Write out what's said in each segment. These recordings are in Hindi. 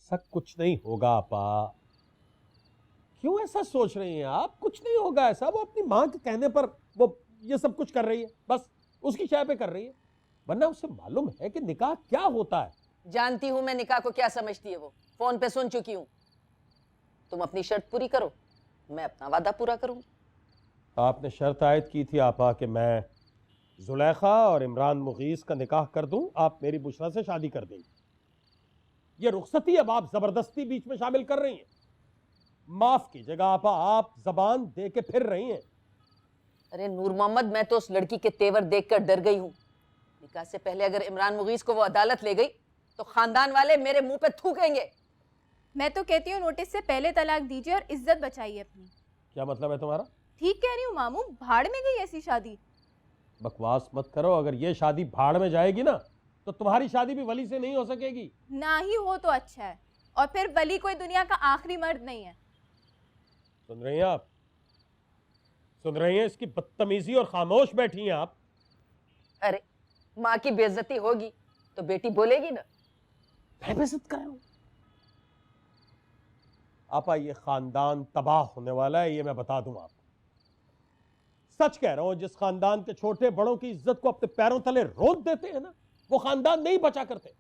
ऐसा कुछ नहीं होगा आपा। क्यों ऐसा सोच रही हैं आप? कुछ नहीं होगा ऐसा। वो अपनी माँ के कहने पर वो ये सब कुछ कर रही है, बस उसकी चाय पे कर रही है, वरना उसे मालूम है कि निकाह क्या होता है। जानती हूं मैं निकाह को क्या समझती है वो, फोन पे सुन चुकी हूं। तुम अपनी शर्त पूरी करो, मैं अपना वादा पूरा करूंगी। आपने शर्त आयद की थी आपा कि मैं जुलेखा और इमरान मुगीस का निकाह कर दूं, आप मेरी बुशरा से शादी कर देंगे। ये रुखसती अब आप जबरदस्ती बीच में शामिल कर रही हैं। माफ कीजिएगा आपा, आप जबान दे के फिर रही हैं। अरे नूर मोहम्मद, मैं तो उस लड़की के तेवर देखकर डर गई हूं। निकाह से पहले अगर इमरान मुगीस को वो अदालत ले गई तो खानदान वाले मेरे मुंह पे थूकेंगे। मैं तो कहती हूँ नोटिस से पहले तलाक दीजिए और इज्जत बचाइए अपनी। क्या मतलब है तुम्हारा? ठीक कह रही हूँ मामू, भाड़ में गई ऐसी शादी। बकवास मत करो। अगर ये शादी भाड़ में जाएगी ना तो तुम्हारी शादी भी वली से नहीं हो सकेगी। ना ही हो तो अच्छा है, और फिर वली कोई दुनिया का आखिरी मर्द नहीं है। सुन रही हैं आप? सुन रही हैं इसकी बदतमीजी? और खामोश बैठी हैं आप। अरे माँ की बेइज्जती होगी तो बेटी बोलेगी ना। मैं बेइज्जत कर रहा हूं? आपा ये खानदान तबाह होने वाला है, ये मैं बता दूं आपको। सच कह रहा हूं, जिस खानदान के छोटे बड़ों की इज्जत को अपने पैरों तले रोक देते हैं ना, वो खानदान नहीं बचा करते।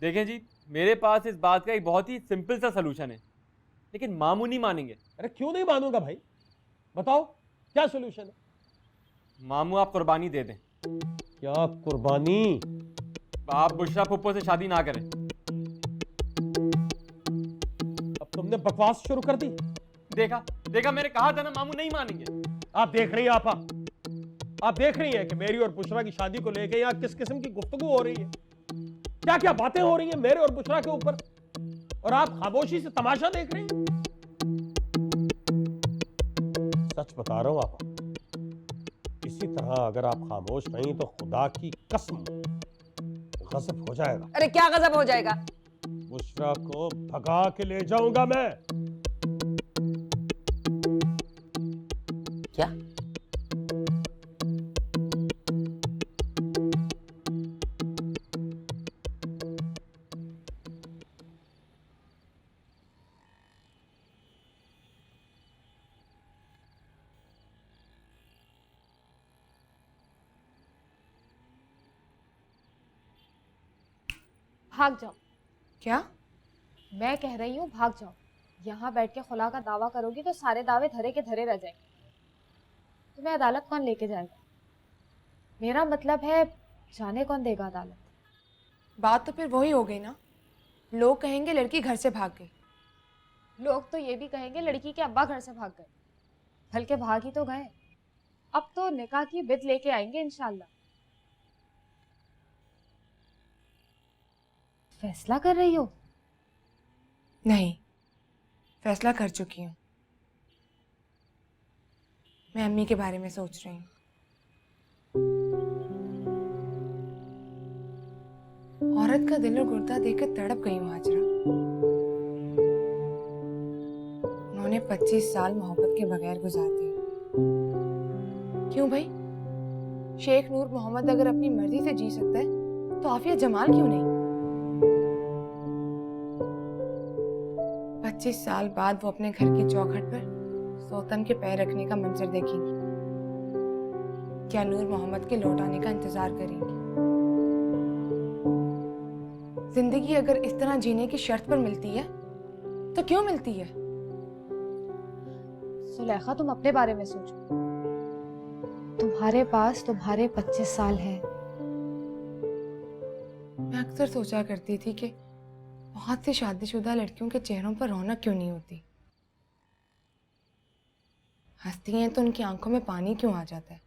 देखें जी, मेरे पास इस बात का एक बहुत ही सिंपल सा सलूशन है, लेकिन मामू नहीं मानेंगे। अरे क्यों नहीं मानूंगा भाई? बताओ क्या सोल्यूशन है? मामू आप कुर्बानी दे दें। क्या कुर्बानी? आप बुशरा फुप्पो से शादी ना करें। अब तुमने बकवास शुरू कर दी। देखा देखा, मैंने कहा था ना, मामू नहीं मानेंगे। आप देख रही हैं आपा, आप देख रही हैं कि मेरी और बुशरा की शादी को लेकर यहाँ किस किस्म की गुफ्तगू हो रही है, क्या क्या बातें हो रही हैं मेरे और बुशरा के ऊपर, और आप खामोशी से तमाशा देख रही हैं। सच बता रहा हूं आपा, इसी तरह अगर आप खामोश रही तो खुदा की कसम गजब हो जाएगा। अरे क्या गजब हो जाएगा? बुशरा को भगा के ले जाऊंगा मैं। क्या? भाग जाओ। क्या? मैं कह रही हूँ भाग जाओ। यहाँ बैठ के खुला का दावा करोगी तो सारे दावे धरे के धरे रह जाएंगे। तुम्हें अदालत कौन लेके जाएगा? मेरा मतलब है, जाने कौन देगा अदालत? बात तो फिर वही हो गई ना, लोग कहेंगे लड़की घर से भाग गई। लोग तो ये भी कहेंगे लड़की के अब्बा घर से भाग गए, बल्कि भाग ही तो गए। अब तो निकाह की बिद लेके आएंगे इंशाल्लाह। फैसला कर रही हो? नहीं, फैसला कर चुकी हूँ। मैं अम्मी के बारे में सोच रही हूँ। औरत का दिल और गुर्दा देखकर तड़प गई हूँ हाजरा। उन्होंने 25 साल मोहब्बत के बगैर गुजार दिए। क्यों भाई? शेख नूर मोहम्मद अगर अपनी मर्जी से जी सकता है तो आफिया जमाल क्यों नहीं? 25 साल बाद वो अपने घर की चौखट पर सौतन के पैर रखने का मंजर देखेंगी। क्या नूर मोहम्मद के लौट आने का इंतजार करेंगी? जिंदगी अगर इस तरह जीने की शर्त पर मिलती है तो क्यों मिलती है? सुलेखा, तुम अपने बारे में सोचो। तुम्हारे पास तुम्हारे 25 साल हैं। मैं अक्सर सोचा करती थी कि बहुत सी शादीशुदा लड़कियों के चेहरों पर रौनक क्यों नहीं होती। हंसती हैं तो उनकी आंखों में पानी क्यों आ जाता है।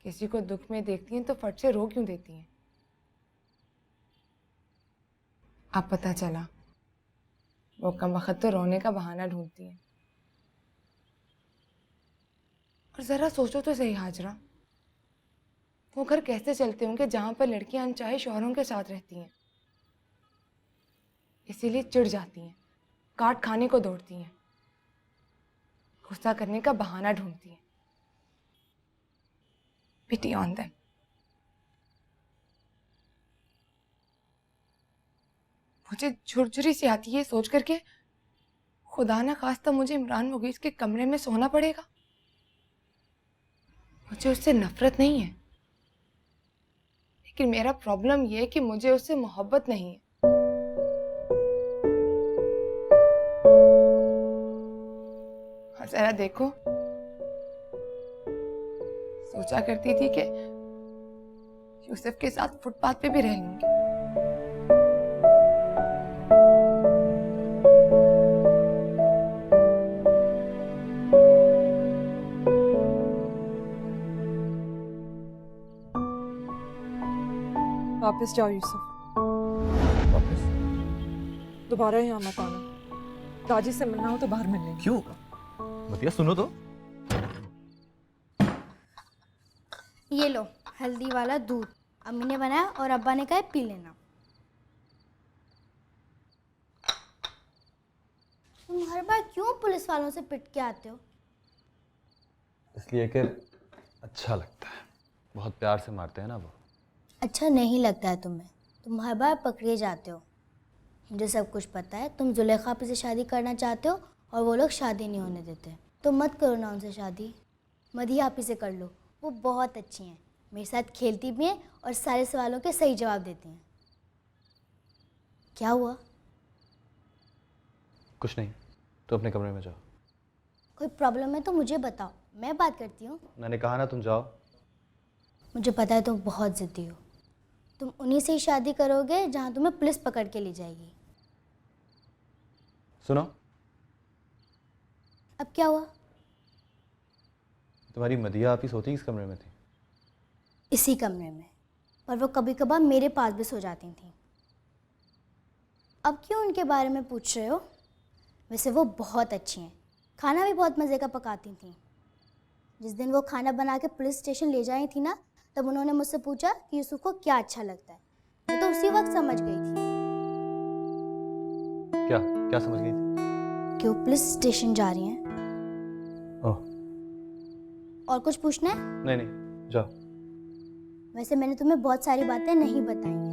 किसी को दुख में देखती हैं तो फट से रो क्यों देती हैं। अब पता चला, वो कमबख्त तो रोने का बहाना ढूंढती हैं। और जरा सोचो तो सही हाजरा, वो घर कैसे चलते होंगे जहां पर लड़कियां अनचाहे शौहरों के साथ रहती हैं। इसीलिए चिढ़ जाती हैं, काट खाने को दौड़ती हैं, गुस्सा करने का बहाना ढूंढती हैं। Pity on them. मुझे झुरझुरी सी आती है सोच करके खुदा ना खास्ता मुझे इमरान मुगीस के कमरे में सोना पड़ेगा। मुझे उससे नफरत नहीं है, लेकिन मेरा प्रॉब्लम ये है कि मुझे उससे मोहब्बत नहीं है। और जरा देखो, सोचा करती थी कि यूसुफ के साथ फुटपाथ पे भी रह लूंगी। वापस जाओ यूसुफ, वापस? दोबारा यहाँ मत आना। दादी से मिलना हो तो बाहर मिल लेंगे। क्यों? मतिया सुनो तो। ये लो हल्दी वाला दूध, अम्मी ने बनाया और अब्बा ने कहा पी लेना। तुम हर बार क्यों पुलिस वालों से पिट के आते हो? इसलिए कि अच्छा लगता है, बहुत प्यार से मारते हैं ना वो। अच्छा नहीं लगता है तुम्हें? तुम हर बार पकड़े जाते हो। मुझे सब कुछ पता है। तुम जुलेखा आपी से शादी करना चाहते हो और वो लोग शादी नहीं होने देते। तो मत करो ना उनसे शादी, मदिया आपी से कर लो। वो बहुत अच्छी हैं, मेरे साथ खेलती भी हैं और सारे सवालों के सही जवाब देती हैं। क्या हुआ? कुछ नहीं, तो अपने कमरे में जाओ। कोई प्रॉब्लम है तो मुझे बताओ, मैं बात करती हूँ। मैंने कहा ना तुम जाओ। मुझे पता है तुम बहुत ज़िद्दी हो। तुम उन्हीं से ही शादी करोगे जहाँ तुम्हें पुलिस पकड़ के ले जाएगी। सुनो, अब क्या हुआ? तुम्हारी मदिया आपी सोती किस कमरे में थी? इसी कमरे में, पर वो कभी कभार मेरे पास भी सो जाती थी। अब क्यों उनके बारे में पूछ रहे हो? वैसे वो बहुत अच्छी हैं, खाना भी बहुत मज़े का पकाती थी। जिस दिन वो खाना बना के पुलिस स्टेशन ले जाई थी ना, तब उन्होंने मुझसे पूछा कि यूसुफ को क्या अच्छा लगता है। मैं तो उसी वक्त समझ गई थी। क्या क्या समझ गई थी? कि वो पुलिस स्टेशन जा रही हैं। ओह और कुछ पूछना है? नहीं नहीं, जाओ। वैसे मैंने तुम्हें बहुत सारी बातें नहीं बताई हैं।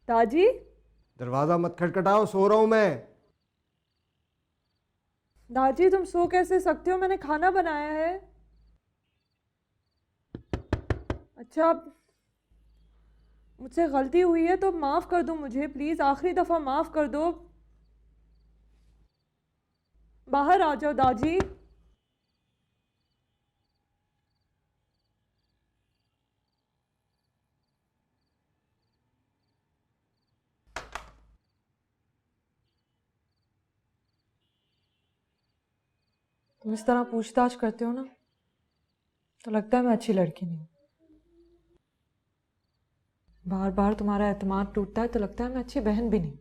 दादी, दरवाजा मत खटखटाओ, सो रहा हूं मैं। दादी तुम सो कैसे सकते हो? मैंने खाना बनाया है। अच्छा, मुझसे गलती हुई है तो माफ़ कर दो मुझे, प्लीज़ आखिरी दफ़ा माफ़ कर दो। बाहर आ जाओ दादी। तुम इस तरह पूछताछ करते हो ना, तो लगता है मैं अच्छी लड़की नहीं हूँ। बार बार तुम्हारा एतमाद टूटता है तो लगता है मैं अच्छी बहन भी नहीं।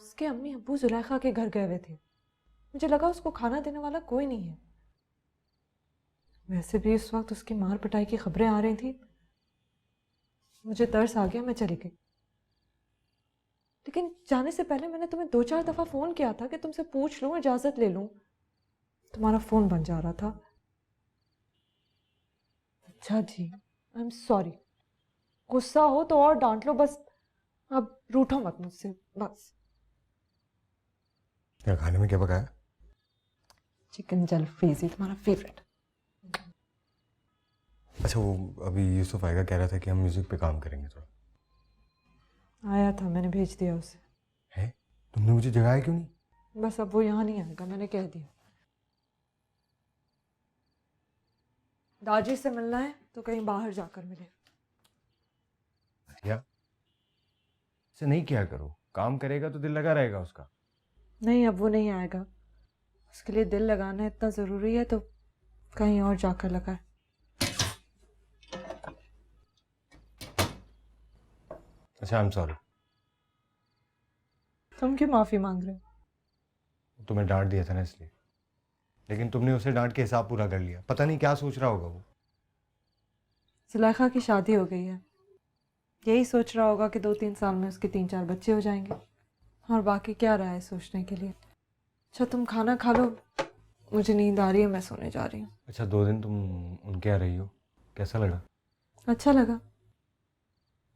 उसके अम्मी अब्बू जुलेखा के घर गए हुए थे, मुझे लगा उसको खाना देने वाला कोई नहीं है। वैसे भी उस वक्त उसकी मार पिटाई की खबरें आ रही थी। मुझे तरस आ गया, मैं चली गई। लेकिन जाने से पहले मैंने तुम्हें 2-4 दफ़ा फ़ोन किया था कि तुमसे पूछ लूँ, इजाज़त ले लूँ। तुम्हारा फ़ोन बन जा रहा था। अच्छा जी, आई एम सॉरी। गुस्सा हो तो और डांट लो, बस अब रूठो मत मुझसे, बस। क्या खाने में क्या पकाया? चिकन जलफेजी, तुम्हारा फेवरेट। अच्छा, वो अभी यूसुफ आएगा, कह रहा था कि हम म्यूजिक पे काम करेंगे थोड़ा। आया था, मैंने भेज दिया उसे। है? तुमने मुझे जगाया क्यों नहीं? बस अब वो यहाँ नहीं आएगा, मैंने कह दिया। दादी से मिलना है तो कहीं बाहर जाकर मिले। अच्छा, ऐसे नहीं किया करो, काम करेगा तो दिल लगा रहेगा उसका। नहीं, अब वो नहीं आएगा। उसके लिए दिल लगाना इतना ज़रूरी है तो कहीं और जाकर लगाए। अच्छा, आई एम सॉरी। तुम क्यों माफ़ी मांग रहे हो? तुम्हें डांट दिया था ना इसलिए। लेकिन तुमने उसे डांट के हिसाब पूरा कर लिया। पता नहीं क्या सोच रहा होगा वो। जुलेखा की शादी हो गई है, यही सोच रहा होगा कि 2-3 साल में उसके 3-4 बच्चे हो जाएंगे, और बाकी क्या रहा है सोचने के लिए। अच्छा, तुम खाना खा लो, मुझे नींद आ रही है, मैं सोने जा रही हूँ। अच्छा, 2 दिन तुम उनके यहाँ रही हो, कैसा लगा? अच्छा लगा।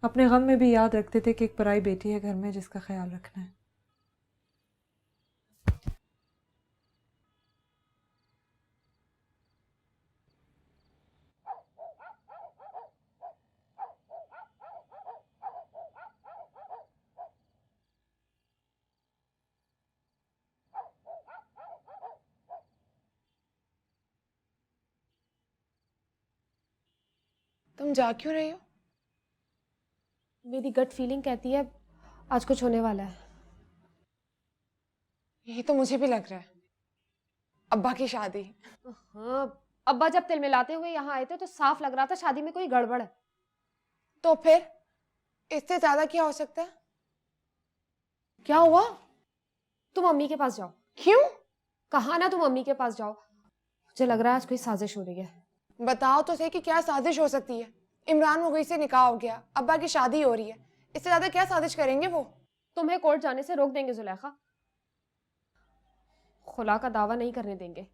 अपने गम में भी याद रखते थे कि एक पराई बेटी है घर में जिसका ख्याल रखना है। तुम जा क्यों रही हो? मेरी गट फीलिंग कहती है आज कुछ होने वाला है। यही तो मुझे भी लग रहा है। अब्बा की शादी। हाँ, अब्बा जब तिल मिलाते हुए यहाँ आए थे तो साफ लग रहा था शादी में कोई गड़बड़ है। तो फिर इससे ज्यादा क्या हो सकता है? क्या हुआ? तुम अम्मी के पास जाओ। क्यों? कहा ना तुम अम्मी के पास जाओ। मुझे लग रहा है आज कोई साजिश हो रही है। बताओ तो सही कि क्या साजिश हो सकती है। इमरान मुगीस से निकाह हो गया, अब्बा की शादी हो रही है, इससे ज्यादा क्या साजिश करेंगे वो? तुम्हें कोर्ट जाने से रोक देंगे जुलेखा, खुला का दावा नहीं करने देंगे।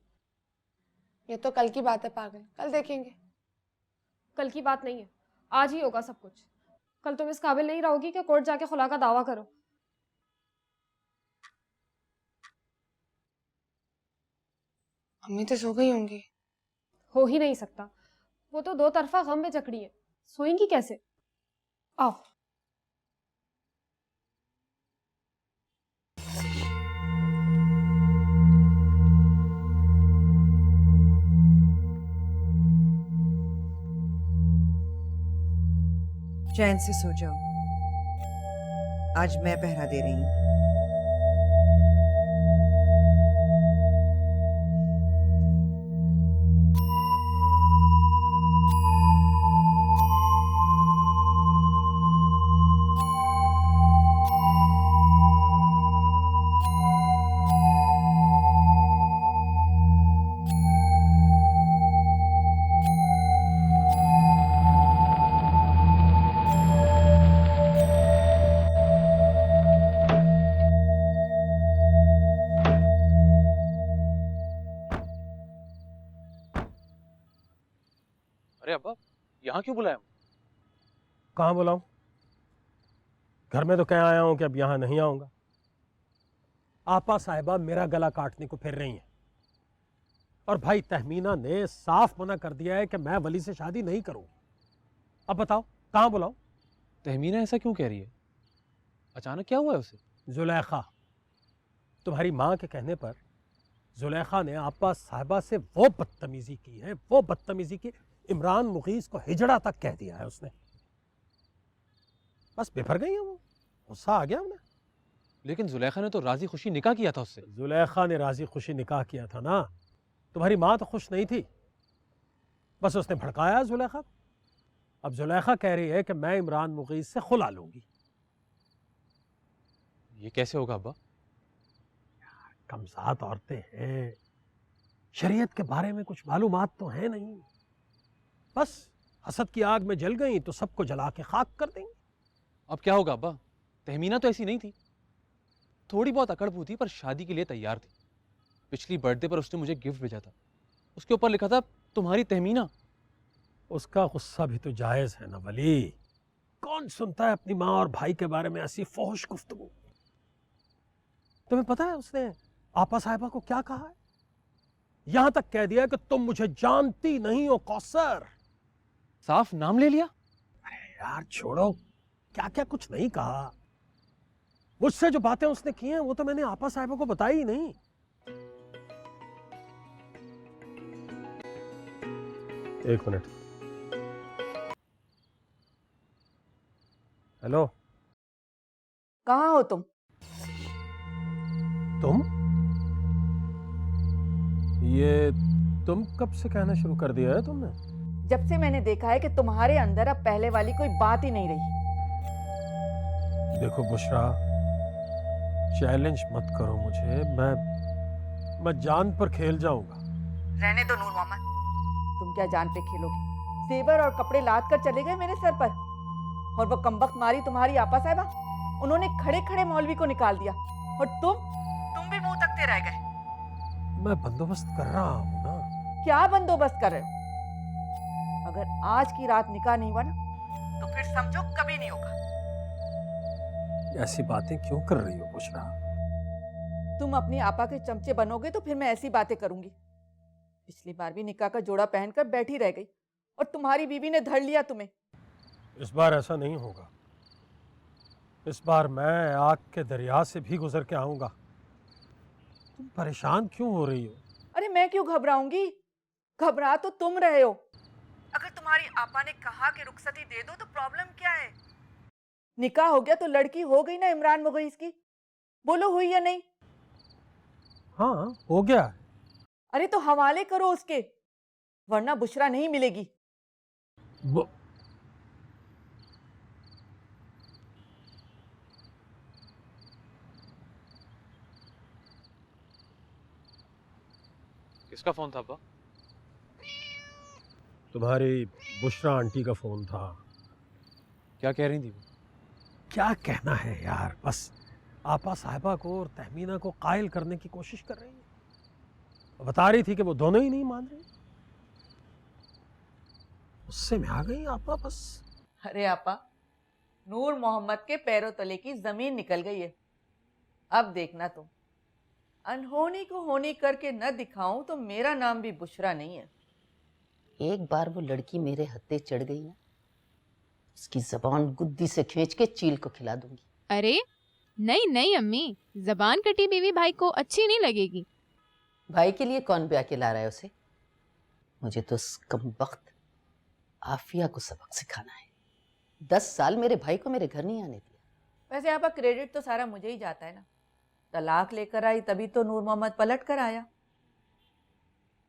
ये तो कल की बात है पागल, कल देखेंगे। कल की बात नहीं है, आज ही होगा सब कुछ। कल तुम इस काबिल नहीं रहोगी कि कोर्ट जाके खुला का दावा करो। अम्मी तो सो गई होंगी। हो ही नहीं सकता, वो तो 2 तरफा गम में जकड़ी है, सोएंगी कैसे? आओ। चैन से सो जाओ, आज मैं पहरा दे रही हूँ। अरे अब्बा, यहाँ क्यों बुलाया? कहाँ बुलाऊं? घर में तो कह आया हूं कि अब यहां नहीं आऊंगा। आपा साहिबा मेरा गला काटने को फिर रही हैं, और भाई तहमीना ने साफ मना कर दिया है कि मैं वली से शादी नहीं करूं। अब बताओ कहाँ बुलाऊं? तहमीना ऐसा क्यों कह रही है? अचानक क्या हुआ है उसे? जुलेखा, तुम्हारी माँ के कहने पर जुलेखा ने आपा साहिबा से वो बदतमीजी की है, वो बदतमीजी की, इमरान मुगीस को हिजड़ा तक कह दिया है उसने। बस बिफर गई है वो, गुस्सा आ गया उन्हें। लेकिन जुलेखा ने तो राजी खुशी निकाह किया था उससे। जुलेखा ने राजी खुशी निकाह किया था ना, तुम्हारी माँ तो खुश नहीं थी, बस उसने भड़काया जुलेखा को। अब जुलेखा कह रही है कि मैं इमरान मुगीस से खुला लूंगी। ये कैसे होगा अब्बा? कमज़ाद औरतें हैं, शरीयत के बारे में कुछ मालूमात तो है नहीं, बस हसद की आग में जल गई तो सबको जला के खाक कर देंगे। अब क्या होगा अब्बा? तहमीना तो ऐसी नहीं थी, थोड़ी बहुत अकड़ थी पर शादी के लिए तैयार थी। पिछली बर्थडे पर उसने मुझे गिफ्ट भेजा था, उसके ऊपर लिखा था तुम्हारी तहमीना। उसका गुस्सा भी तो जायज है ना वली, कौन सुनता है अपनी माँ और भाई के बारे में ऐसी फौश गुफ्तगू। तुम्हें पता है उसने आपा साहिबा को क्या कहा है? यहां तक कह दिया कि तुम मुझे जानती नहीं हो कौसर। साफ नाम ले लिया। अरे यार छोड़ो, क्या क्या कुछ नहीं कहा। मुझसे जो बातें उसने की हैं वो तो मैंने आपा साहिबा को बताई ही नहीं। एक मिनट। हेलो, कहाँ हो तुम? तुम? ये तुम कब से कहना शुरू कर दिया है तुमने? जब से मैंने देखा है कि तुम्हारे अंदर अब पहले वाली कोई बात ही नहीं रही। देखो बुशरा, चैलेंज मत करो मुझे। मैं जान पर खेल जाऊंगा। रहने दो नूर मोहम्मद, तुम क्या जान पे खेलोगे? जेवर और कपड़े लाद कर चले गए मेरे सर पर, और वो कमबख्त मारी तुम्हारी आपा साहिबा, उन्होंने खड़े खड़े मौलवी को निकाल दिया, और तुम भी मुंह तकते रह गए। मैं बंदोबस्त कर रहा हूँ ना। क्या बंदोबस्त कर रहे हो? अगर आज की रात निकाह नहीं हुआ ना, तो फिर समझो कभी नहीं होगा। ऐसी बातें क्यों कर रही हो बुशरा? तुम अपनी आपा के चमचे बनोगे तो फिर मैं ऐसी बातें करूंगी। पिछली बार भी निकाह का जोड़ा पहनकर बैठी रह गई, और तुम्हारी बीवी ने धर लिया तुम्हें। इस बार ऐसा नहीं होगा। इस बार मैं आग के दरिया से भी गुजर के आऊंगा। तुम परेशान क्यों हो रही हो? अरे मैं क्यों घबराऊंगी? घबरा तो तुम रहे हो। अगर तुम्हारी आपा ने कहा कि रुखसती दे दो तो प्रॉब्लम क्या है? निकाह हो गया तो लड़की हो गई ना इमरान मुगीस की। बोलो हुई या नहीं? हाँ, हो गया। अरे तो हवाले करो उसके, वरना बुशरा नहीं मिलेगी। किसका फोन था अब्बा? तुम्हारी बुशरा आंटी का फोन था। क्या कह रही थी वो? क्या कहना है यार, बस आपा साहिबा को और तहमीना को कायल करने की कोशिश कर रही है। बता रही थी कि वो दोनों ही नहीं मान रही। उससे में आ गई आपा बस। अरे आपा, नूर मोहम्मद के पैरों तले की जमीन निकल गई है। अब देखना तुम, अनहोनी को होनी करके न दिखाऊं तो मेरा नाम भी बुशरा नहीं है। एक बार वो लड़की मेरे हत्थे चढ़ गई ना, उसकी जबान गुद्दी से खींच के चील को खिला दूंगी। अरे नहीं नहीं अम्मी, जबान कटी बीवी भाई को अच्छी नहीं लगेगी। भाई के लिए कौन ब्याह के ला रहा है उसे? मुझे तो उस कमबख्त आफिया को सबक सिखाना है। 10 साल मेरे भाई को मेरे घर नहीं आने दिया। वैसे आपका क्रेडिट तो सारा मुझे ही जाता है ना। तलाक लेकर आई तभी तो नूर मोहम्मद पलट कर आया।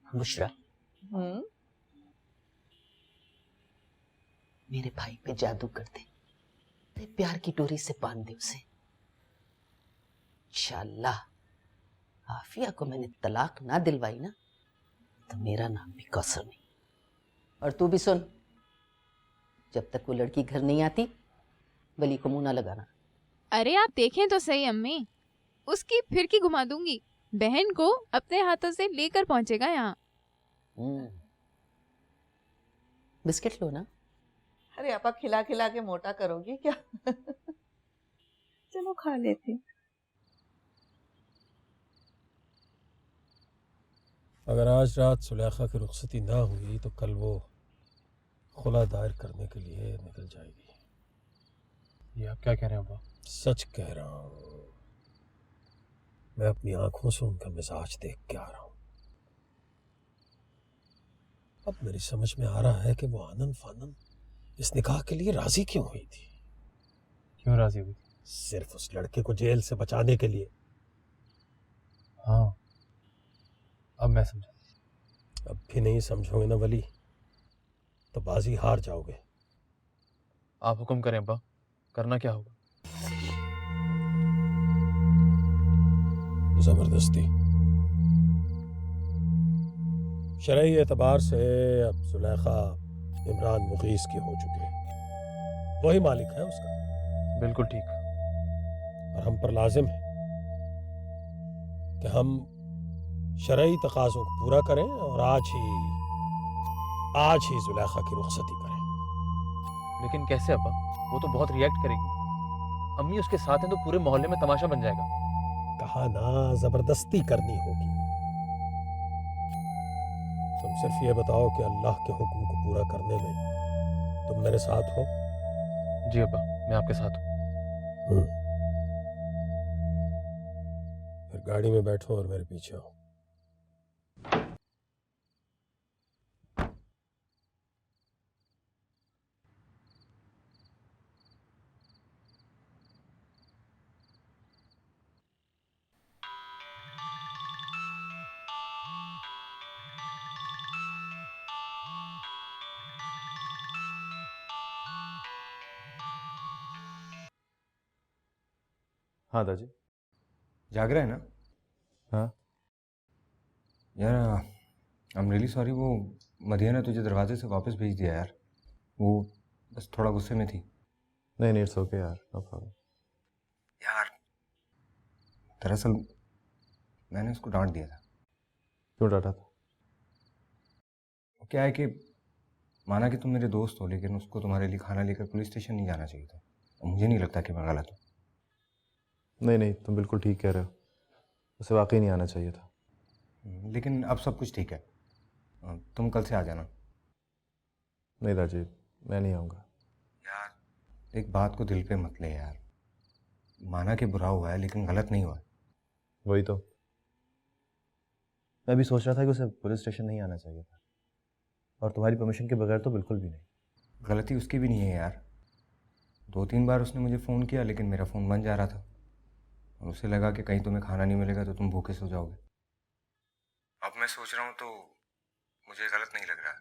बुशरा, मेरे भाई पे जादू कर दे, ते प्यार की डोरी से बांध दे उसे। इंशाअल्लाह आफिया को मैंने तलाक ना दिलवाई ना, तो मेरा नाम भी कौसर नहीं। और तू भी सुन, जब तक वो लड़की घर नहीं आती वली को मुंह ना लगाना। अरे आप देखें तो सही अम्मी, उसकी फिरकी घुमा दूंगी, बहन को अपने हाथों से लेकर पहुंचेगा यहाँ। बिस्किट लो ना। अरे आपा खिला खिला के मोटा करोगी क्या? चलो खा लेती। अगर आज रात सुलेखा की रुखसती ना हुई तो कल वो खुला दायर करने के लिए निकल जाएगी। ये आप क्या कह रहे हैं अब्बा? सच कह रहा हूँ। मैं अपनी आंखों से उनका मिजाज देख के आ रहा हूँ। अब मेरी समझ में आ रहा है कि वो आनन फानन इस निकाह के लिए राजी क्यों हुई थी। क्यों राजी हुई? सिर्फ उस लड़के को जेल से बचाने के लिए। हाँ, अब मैं समझा। अब भी नहीं समझोगे ना वली, तो बाजी हार जाओगे। आप हुक्म करें अब्बा, करना क्या होगा? जबरदस्ती। शरई एतबार से अब जुलेखा इमरान मुगीस की हो चुकी है। वही मालिक है उसका। बिल्कुल ठीक। और हम पर लाजिम है कि हम शरई तकाज़ों को पूरा करें और आज ही जुलेखा की रुखसती करें। लेकिन कैसे अब्बा? वो तो बहुत रिएक्ट करेगी। अम्मी उसके साथ हैं तो पूरे मोहल्ले में तमाशा बन जाएगा। कहा ना, जबरदस्ती करनी होगी। तुम सिर्फ ये बताओ कि अल्लाह के हुक्म को पूरा करने में तुम मेरे साथ हो? जी अब्बा, मैं आपके साथ हूँ। फिर गाड़ी में बैठो और मेरे पीछे आओ। हाँ दादी। जाग रहा है ना? हाँ यार, आई एम रियली सॉरी, वो मधिया ने तुझे दरवाजे से वापस भेज दिया यार। वो बस थोड़ा गुस्से में थी। नहीं, इट्स ओके यार, नो प्रॉब्लम। यार दरअसल मैंने उसको डांट दिया था। क्यों डांटा था? क्या है कि माना कि तुम मेरे दोस्त हो, लेकिन उसको तुम्हारे लिए खाना लेकर पुलिस स्टेशन नहीं जाना चाहिए था। और मुझे नहीं लगता कि मैं गलत हूँ। नहीं, तुम बिल्कुल ठीक कह रहे हो, उसे वाकई नहीं आना चाहिए था। लेकिन अब सब कुछ ठीक है, तुम कल से आ जाना। नहीं राजीव, मैं नहीं आऊँगा। यार एक बात को दिल पे मत ले यार। माना कि बुरा हुआ है, लेकिन गलत नहीं हुआ है। वही तो मैं भी सोच रहा था कि उसे पुलिस स्टेशन नहीं आना चाहिए था, और तुम्हारी परमिशन के बगैर तो बिल्कुल भी नहीं। गलती उसकी भी नहीं है यार। 2-3 बार उसने मुझे फ़ोन किया, लेकिन मेरा फ़ोन बंद जा रहा था, और उसे लगा कि कहीं तुम्हें खाना नहीं मिलेगा तो तुम भूखे सो जाओगे। अब मैं सोच रहा हूँ तो मुझे गलत नहीं लग रहा।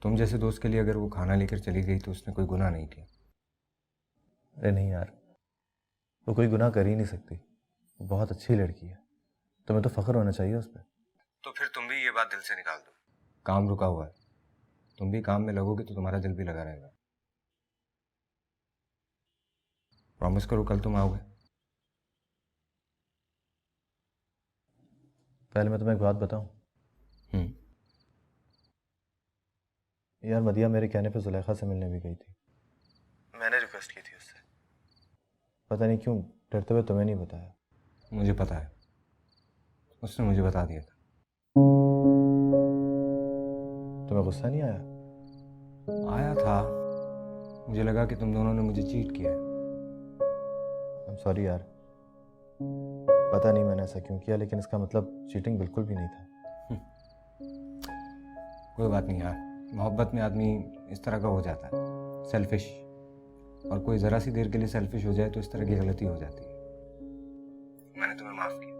तुम जैसे दोस्त के लिए अगर वो खाना लेकर चली गई तो उसने कोई गुनाह नहीं किया। अरे नहीं यार, वो कोई गुनाह कर ही नहीं सकती। वो बहुत अच्छी लड़की है, तुम्हें तो फ़ख्र होना चाहिए उस पर। तो फिर तुम भी ये बात दिल से निकाल दो। काम रुका हुआ है, तुम भी काम में लगोगे तो तुम्हारा दिल भी लगा रहेगा। प्रॉमिस करो कल तुम आओगे। पहले मैं तुम्हें एक बात बताऊं। यार मदिया मेरे कहने पे जुलेखा से मिलने भी गई थी। मैंने रिक्वेस्ट की थी उससे। पता नहीं क्यों डरते हुए तुम्हें नहीं बताया। मुझे पता है, उसने मुझे बता दिया था। तुम्हें गुस्सा नहीं आया? आया था, मुझे लगा कि तुम दोनों ने मुझे चीट किया है। आई एम सॉरी यार, पता नहीं मैंने ऐसा क्यों किया, लेकिन इसका मतलब चीटिंग बिल्कुल भी नहीं था। कोई बात नहीं यार, मोहब्बत में आदमी इस तरह का हो जाता है, सेल्फिश। और कोई ज़रा सी देर के लिए सेल्फिश हो जाए तो इस तरह की गलती हो जाती है। मैंने तुम्हें माफ़ किया।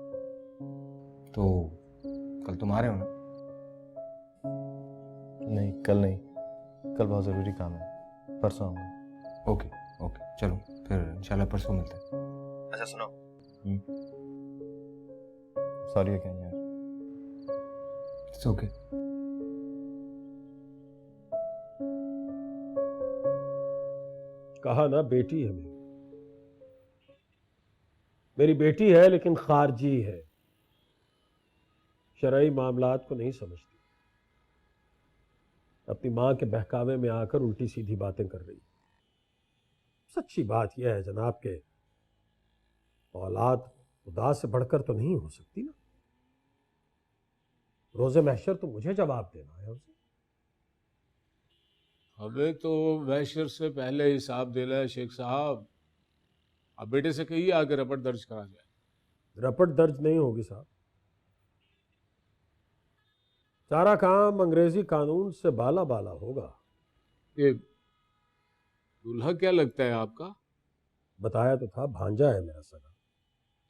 तो कल तुम आ रहे हो ना? नहीं कल नहीं, कल बहुत ज़रूरी काम है, परसों आऊँगा। ओके चलो फिर इंशाल्लाह परसों मिलते हैं। अच्छा सुनो, सॉरी अगेन यार। It's okay. कहा ना बेटी है मेरी बेटी है, लेकिन खारजी है, शरई मामलात को नहीं समझती। अपनी मां के बहकावे में आकर उल्टी सीधी बातें कर रही। सच्ची बात यह है जनाब के औलाद खुदा से बढ़कर तो नहीं हो सकती ना। रोज़े महशर तो मुझे जवाब देना है उसे। हमें तो महशर से पहले हिसाब देना है शेख साहब। अब बेटे से कहिए आगे रपट दर्ज करा जाए। रपट दर्ज नहीं होगी साहब, सारा काम अंग्रेजी कानून से बाला बाला होगा। ये दूल्हा क्या लगता है आपका? बताया तो था, भांजा है मेरा सगा।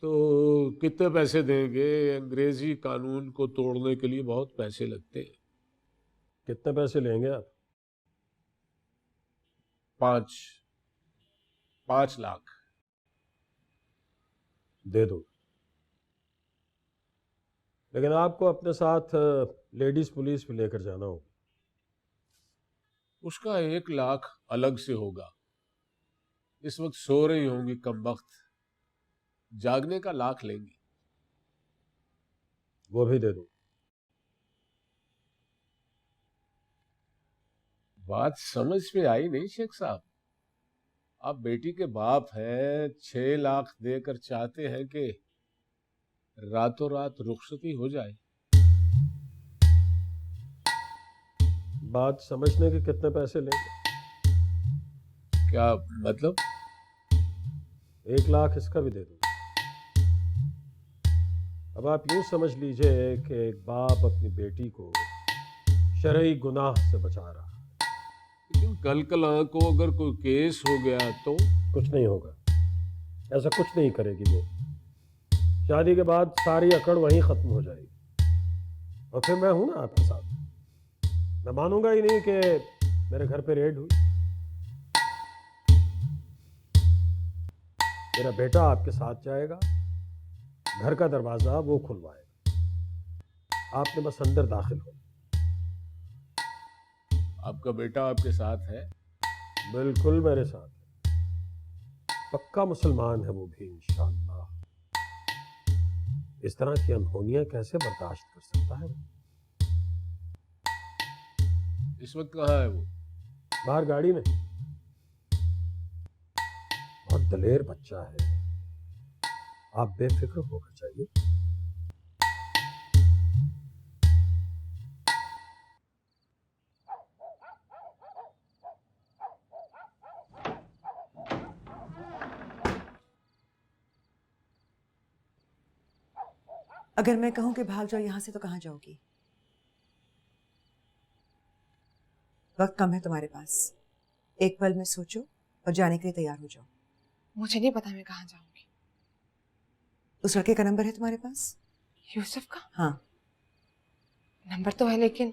तो कितने पैसे देंगे? अंग्रेजी कानून को तोड़ने के लिए बहुत पैसे लगते हैं। कितने पैसे लेंगे आप? 5 लाख दे दो, लेकिन आपको अपने साथ लेडीज पुलिस भी लेकर जाना होगा। उसका 1 लाख अलग से होगा। इस वक्त सो रही होंगी कमबख्त, जागने का लाख लेंगी। वो भी दे दो। बात समझ में आई नहीं शेख साहब। आप बेटी के बाप हैं, 6 लाख देकर चाहते हैं कि रातों रात रुखसती हो जाए। बात समझने के कितने पैसे लेंगे? क्या मतलब? 1 लाख इसका भी दे दो। अब आप यूं समझ लीजिए कि एक बाप अपनी बेटी को शरई गुनाह से बचा रहा। लेकिन कल को अगर कोई केस हो गया तो? कुछ नहीं होगा, ऐसा कुछ नहीं करेगी वो। शादी के बाद सारी अकड़ वहीं खत्म हो जाएगी, और फिर मैं हूं ना आपके साथ। मैं मानूंगा ही नहीं कि मेरे घर पे रेड हुई। मेरा बेटा आपके साथ जाएगा, घर का दरवाजा वो खुलवाएगा, आपने बस अंदर दाखिल हो। आपका बेटा आपके साथ है? बिल्कुल मेरे साथ है, पक्का मुसलमान है वो भी इंशाअल्लाह। इस तरह की अनहोनियां कैसे बर्दाश्त कर सकता है वो? इस वक्त कहाँ है वो? बाहर गाड़ी में। बहुत दलेर बच्चा है, आप बेफिक्र होकर चाहिए। अगर मैं कहूं कि भाग जाओ यहाँ से तो कहाँ जाओगी? वक्त कम है तुम्हारे पास, एक पल में सोचो और जाने के लिए तैयार हो जाओ। मुझे नहीं पता मैं कहाँ जाऊंगी। उस लड़के का नंबर है तुम्हारे पास? यूसुफ का? हाँ। नंबर तो है, लेकिन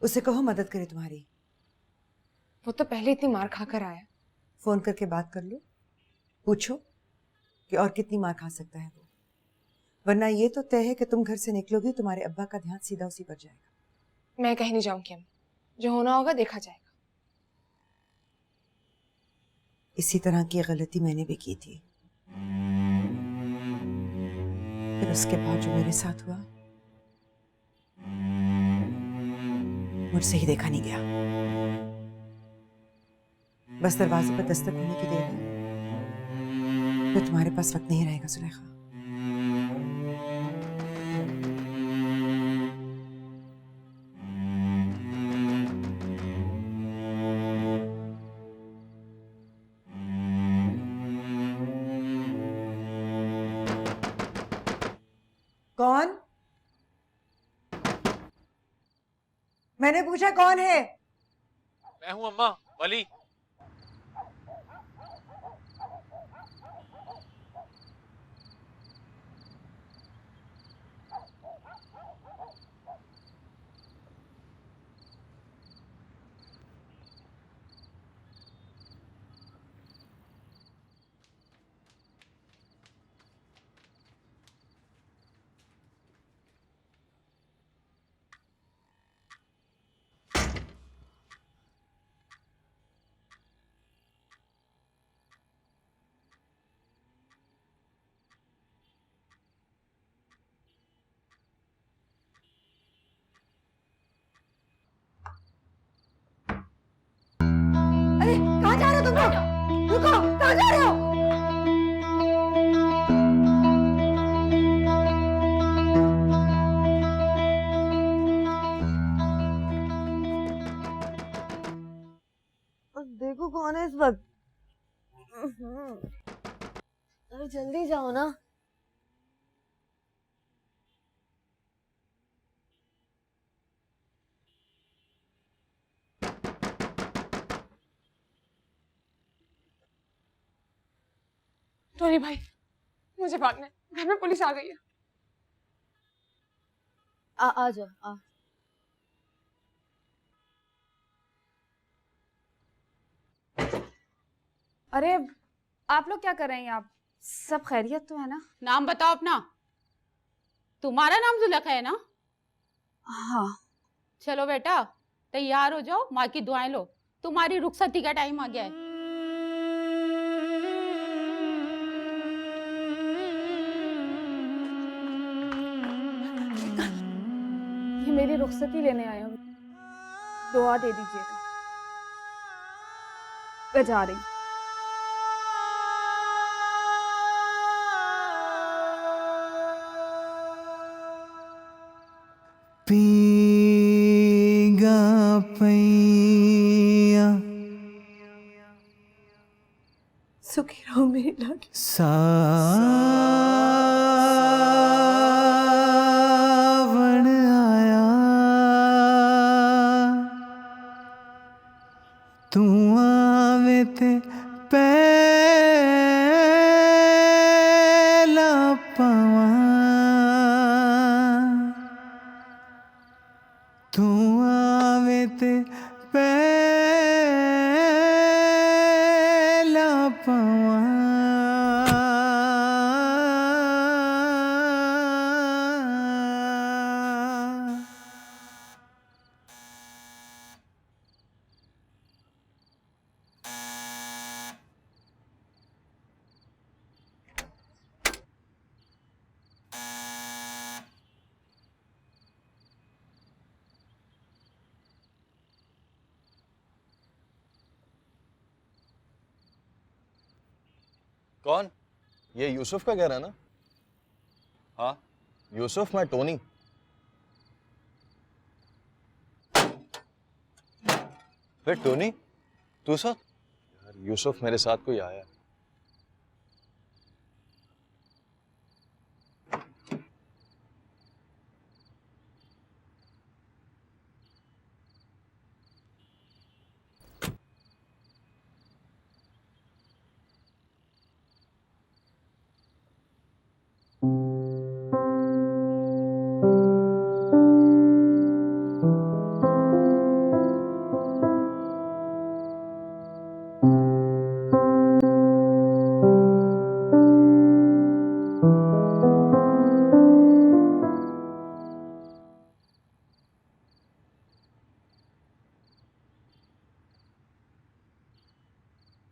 उससे कहो मदद करे तुम्हारी। वो तो पहले इतनी मार खाकर आया। फोन करके बात कर लो, पूछो कि और कितनी मार खा सकता है वो, वरना ये तो तय है कि तुम घर से निकलोगी तुम्हारे अब्बा का ध्यान सीधा उसी पर जाएगा। मैं कहीं नहीं जाऊंगी अम्मी, जो होना होगा देखा जाएगा। इसी तरह की गलती मैंने भी की थी, फिर उसके बाद जो मेरे साथ हुआ मुझसे ही देखा नहीं गया। बस दरवाजे पर दस्तक होने की देर है, फिर तुम्हारे पास वक्त नहीं रहेगा सुलेखा। कौन? मैंने पूछा कौन है? मैं हूं अम्मा, वली। अरे कहाँ जा रहे हो तुम लोग? रुको, कहाँ जा रहे हो? देखो कौन है इस वक्त। अरे जल्दी जाओ ना। टोनी भाई, मुझे भागना है, घर में पुलिस आ गई है। आ जाओ आ। अरे आप लोग क्या कर रहे हैं यहाँ? सब खैरियत तो है ना? नाम बताओ अपना। तुम्हारा नाम जुलेखा है ना? हाँ। चलो बेटा तैयार हो जाओ, माँ की दुआएं लो, तुम्हारी रुखसती का टाइम आ गया है। ये मेरी रुखसती लेने आया हूँ, दुआ दे दीजिएगा। मैं जा रही हूँ। पीगा पैया सुखी रहो मेरी लाडली। सावन आया तू आवे ते पहला पवा तू आवे ते पहला पवा कौन? ये यूसुफ का कह रहा है ना? हाँ यूसुफ, मैं टोनी। फिर टोनी तू साथ? यार यूसुफ मेरे साथ कोई आया है।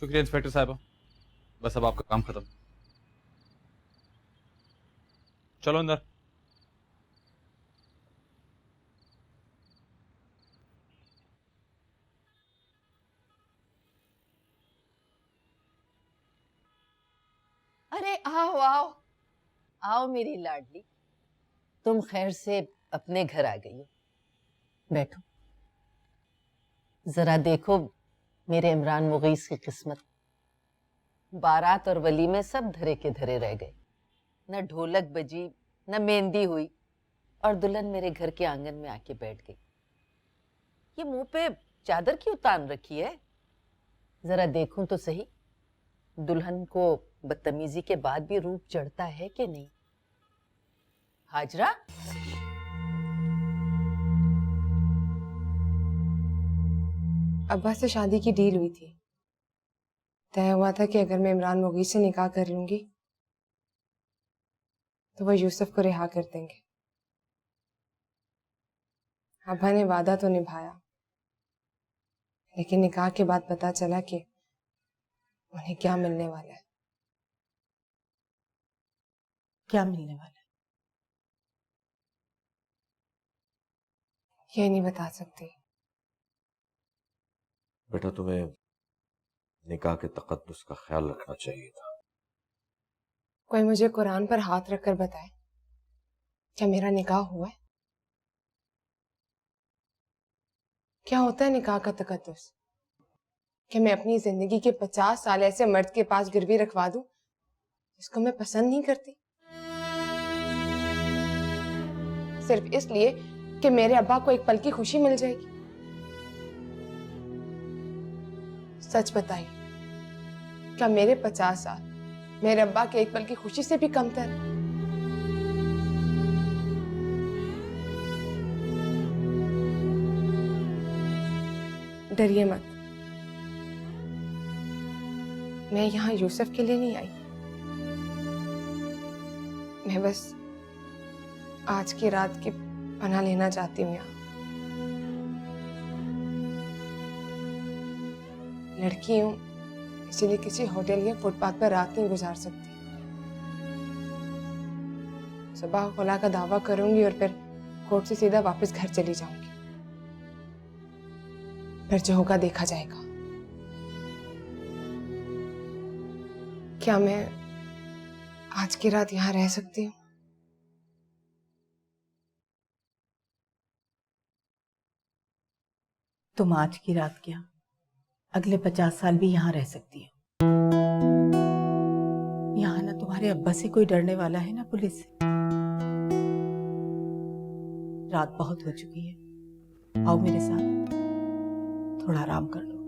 शुक्रिया इंस्पेक्टर साहब, बस अब आपका काम खत्म। चलो अंदर। अरे आओ आओ आओ मेरी लाडली, तुम खैर से अपने घर आ गई हो। बैठो, जरा देखो मेरे इमरान मुगीस की किस्मत। बारात और वलीमे सब धरे के धरे रह गए। न ढोलक बजी, न मेहंदी हुई, और दुल्हन मेरे घर के आंगन में आके बैठ गई। ये मुंह पे चादर क्यों तान रखी है? जरा देखूं तो सही, दुल्हन को बदतमीजी के बाद भी रूप चढ़ता है कि नहीं? हाजरा, अब्बा से शादी की डील हुई थी। तय हुआ था कि अगर मैं इमरान मुगीस से निकाह कर लूंगी तो वह यूसुफ को रिहा कर देंगे। अब्बा ने वादा तो निभाया, लेकिन निकाह के बाद पता चला कि उन्हें क्या मिलने वाला है। क्या मिलने वाला है? ये नहीं बता सकती। बेटा तुम्हें निकाह के तकद्दुस का ख्याल रखना चाहिए था। कोई मुझे कुरान पर हाथ रखकर बताए, क्या मेरा निकाह हुआ है? क्या होता है निकाह का तकद्दुस? कि मैं अपनी जिंदगी के 50 साल ऐसे मर्द के पास गिरवी रखवा दूं जिसको मैं पसंद नहीं करती, सिर्फ इसलिए कि मेरे अब्बा को एक पल की खुशी मिल जाएगी। सच बताइए, क्या मेरे 50 साल मेरे अब्बा के एक पल की खुशी से भी कमतर है? डरिए मत, मैं यहाँ यूसुफ के लिए नहीं आई। मैं बस आज की रात की पनाह लेना चाहती हूँ यहाँ। लड़की हूँ, इसीलिए किसी होटल या फुटपाथ पर रात नहीं गुजार सकती। सुबह खुला का दावा करूंगी और फिर कोर्ट से सीधा वापस घर चली जाऊंगी। फिर जो होगा देखा जाएगा। क्या मैं आज की रात यहाँ रह सकती हूँ? तुम आज की रात क्या, अगले 50 साल भी यहाँ रह सकती हो। यहाँ ना तुम्हारे अब्बा से कोई डरने वाला है ना पुलिस से। रात बहुत हो चुकी है, आओ मेरे साथ, थोड़ा आराम कर लो।